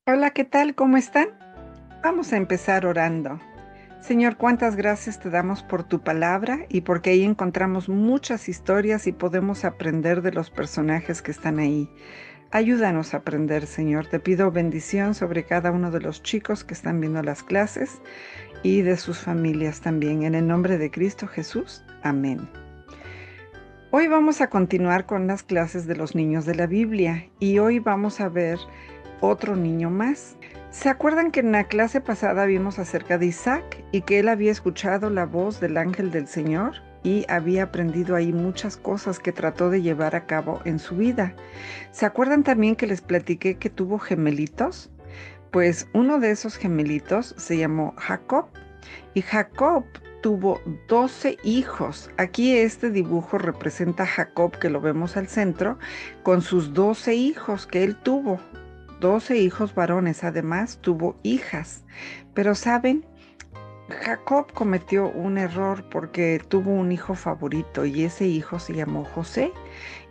Hola, ¿qué tal? ¿Cómo están? Vamos a empezar orando. Señor, cuántas gracias te damos por tu palabra y porque ahí encontramos muchas historias y podemos aprender de los personajes que están ahí. Ayúdanos a aprender, Señor. Te pido bendición sobre cada uno de los chicos que están viendo las clases y de sus familias también. En el nombre de Cristo Jesús. Amén. Hoy vamos a continuar con las clases de los niños de la Biblia y hoy vamos a ver otro niño más. ¿Se acuerdan que en la clase pasada vimos acerca de Isaac y que él había escuchado la voz del ángel del Señor y había aprendido ahí muchas cosas que trató de llevar a cabo en su vida? ¿Se acuerdan también que les platiqué que tuvo gemelitos? Pues uno de esos gemelitos se llamó Jacob y Jacob tuvo 12 hijos. Aquí este dibujo representa a Jacob, que lo vemos al centro, con sus 12 hijos que él tuvo. 12 hijos varones, además tuvo hijas. Pero ¿saben? Jacob cometió un error porque tuvo un hijo favorito y ese hijo se llamó José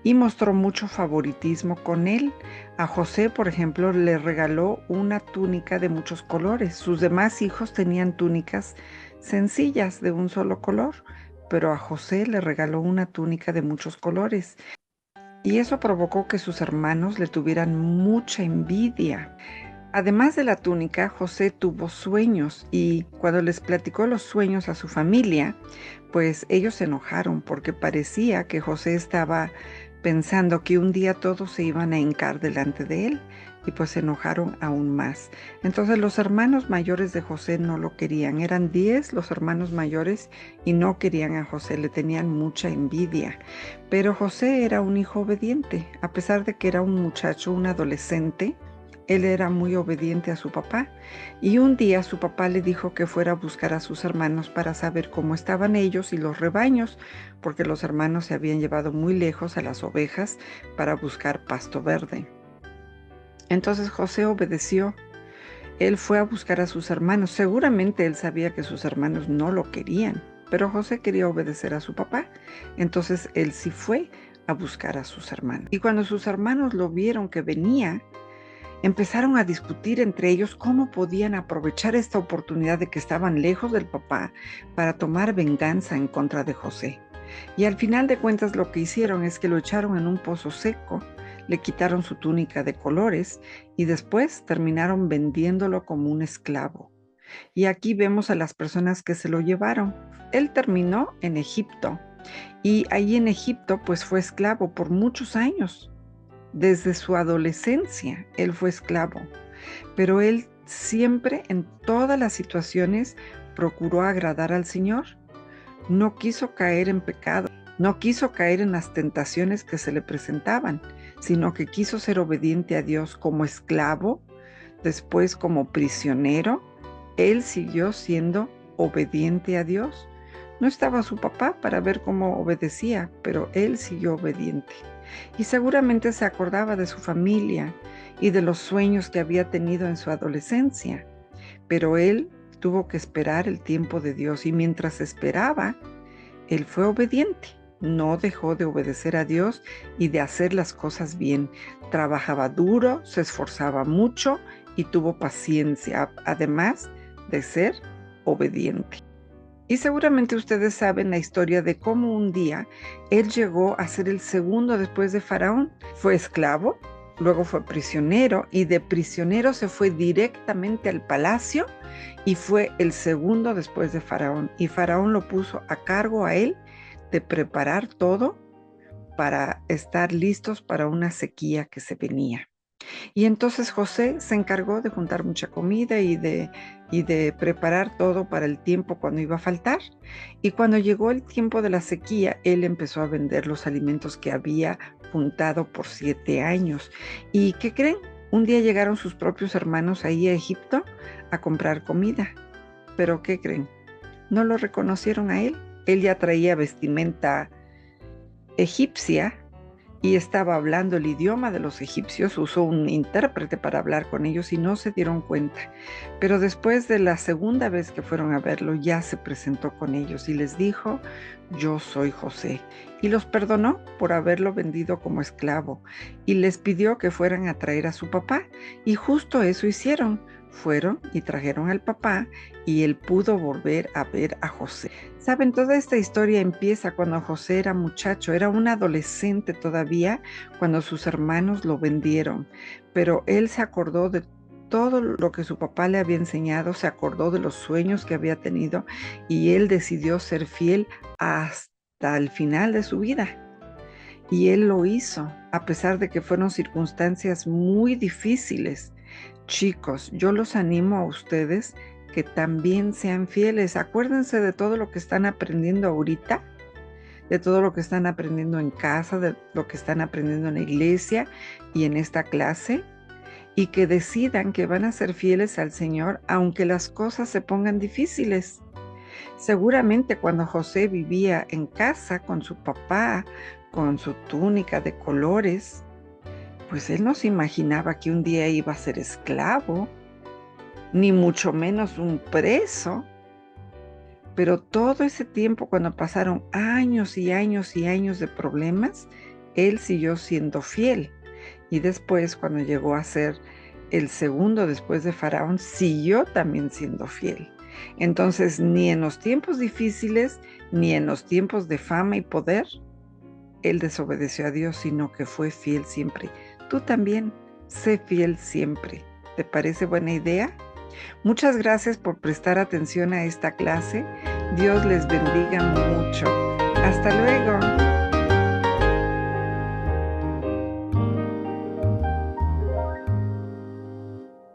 y mostró mucho favoritismo con él. A José, por ejemplo, le regaló una túnica de muchos colores. Sus demás hijos tenían túnicas sencillas de un solo color, pero a José le regaló una túnica de muchos colores. Y eso provocó que sus hermanos le tuvieran mucha envidia. Además de la túnica, José tuvo sueños y cuando les platicó los sueños a su familia, pues ellos se enojaron porque parecía que José estaba pensando que un día todos se iban a hincar delante de él y pues se enojaron aún más. Entonces los hermanos mayores de José no lo querían, eran 10 los hermanos mayores y no querían a José, le tenían mucha envidia. Pero José era un hijo obediente, a pesar de que era un muchacho, un adolescente. Él era muy obediente a su papá y un día su papá le dijo que fuera a buscar a sus hermanos para saber cómo estaban ellos y los rebaños, porque los hermanos se habían llevado muy lejos a las ovejas para buscar pasto verde. Entonces José obedeció. Él fue a buscar a sus hermanos. Seguramente él sabía que sus hermanos no lo querían, pero José quería obedecer a su papá. Entonces él sí fue a buscar a sus hermanos. Y cuando sus hermanos lo vieron que venía, empezaron a discutir entre ellos cómo podían aprovechar esta oportunidad de que estaban lejos del papá para tomar venganza en contra de José. Y al final de cuentas lo que hicieron es que lo echaron en un pozo seco, le quitaron su túnica de colores y después terminaron vendiéndolo como un esclavo. Y aquí vemos a las personas que se lo llevaron. Él terminó en Egipto y ahí en Egipto pues fue esclavo por muchos años. Desde su adolescencia, él fue esclavo, pero él siempre, en todas las situaciones, procuró agradar al Señor. No quiso caer en pecado, no quiso caer en las tentaciones que se le presentaban, sino que quiso ser obediente a Dios como esclavo, después como prisionero. Él siguió siendo obediente a Dios. No estaba su papá para ver cómo obedecía, pero él siguió obediente. Y seguramente se acordaba de su familia y de los sueños que había tenido en su adolescencia, pero él tuvo que esperar el tiempo de Dios y mientras esperaba, él fue obediente. No dejó de obedecer a Dios y de hacer las cosas bien. Trabajaba duro, se esforzaba mucho y tuvo paciencia, además de ser obediente. Y seguramente ustedes saben la historia de cómo un día él llegó a ser el segundo después de Faraón. Fue esclavo, luego fue prisionero y de prisionero se fue directamente al palacio y fue el segundo después de Faraón. Y Faraón lo puso a cargo a él de preparar todo para estar listos para una sequía que se venía. Y entonces José se encargó de juntar mucha comida y de preparar todo para el tiempo cuando iba a faltar. Y cuando llegó el tiempo de la sequía, él empezó a vender los alimentos que había juntado por 7 años. ¿Y qué creen? Un día llegaron sus propios hermanos ahí a Egipto a comprar comida. Pero ¿qué creen? No lo reconocieron a él. Él ya traía vestimenta egipcia y estaba hablando el idioma de los egipcios, usó un intérprete para hablar con ellos y no se dieron cuenta. Pero después de la segunda vez que fueron a verlo, ya se presentó con ellos y les dijo, yo soy José. Y los perdonó por haberlo vendido como esclavo y les pidió que fueran a traer a su papá. Y justo eso hicieron. Fueron y trajeron al papá y él pudo volver a ver a José. Saben, toda esta historia empieza cuando José era muchacho, era un adolescente todavía cuando sus hermanos lo vendieron, pero él se acordó de todo lo que su papá le había enseñado, se acordó de los sueños que había tenido y él decidió ser fiel hasta el final de su vida. Y él lo hizo, a pesar de que fueron circunstancias muy difíciles. Chicos, yo los animo a ustedes que también sean fieles. Acuérdense de todo lo que están aprendiendo ahorita, de todo lo que están aprendiendo en casa, de lo que están aprendiendo en la iglesia y en esta clase, y que decidan que van a ser fieles al Señor aunque las cosas se pongan difíciles. Seguramente cuando José vivía en casa con su papá, con su túnica de colores, pues él no se imaginaba que un día iba a ser esclavo, ni mucho menos un preso. Pero todo ese tiempo, cuando pasaron años y años y años de problemas, él siguió siendo fiel. Y después, cuando llegó a ser el segundo después de Faraón, siguió también siendo fiel. Entonces, ni en los tiempos difíciles, ni en los tiempos de fama y poder, él desobedeció a Dios, sino que fue fiel siempre. Tú también, sé fiel siempre. ¿Te parece buena idea? Muchas gracias por prestar atención a esta clase. Dios les bendiga mucho. Hasta luego.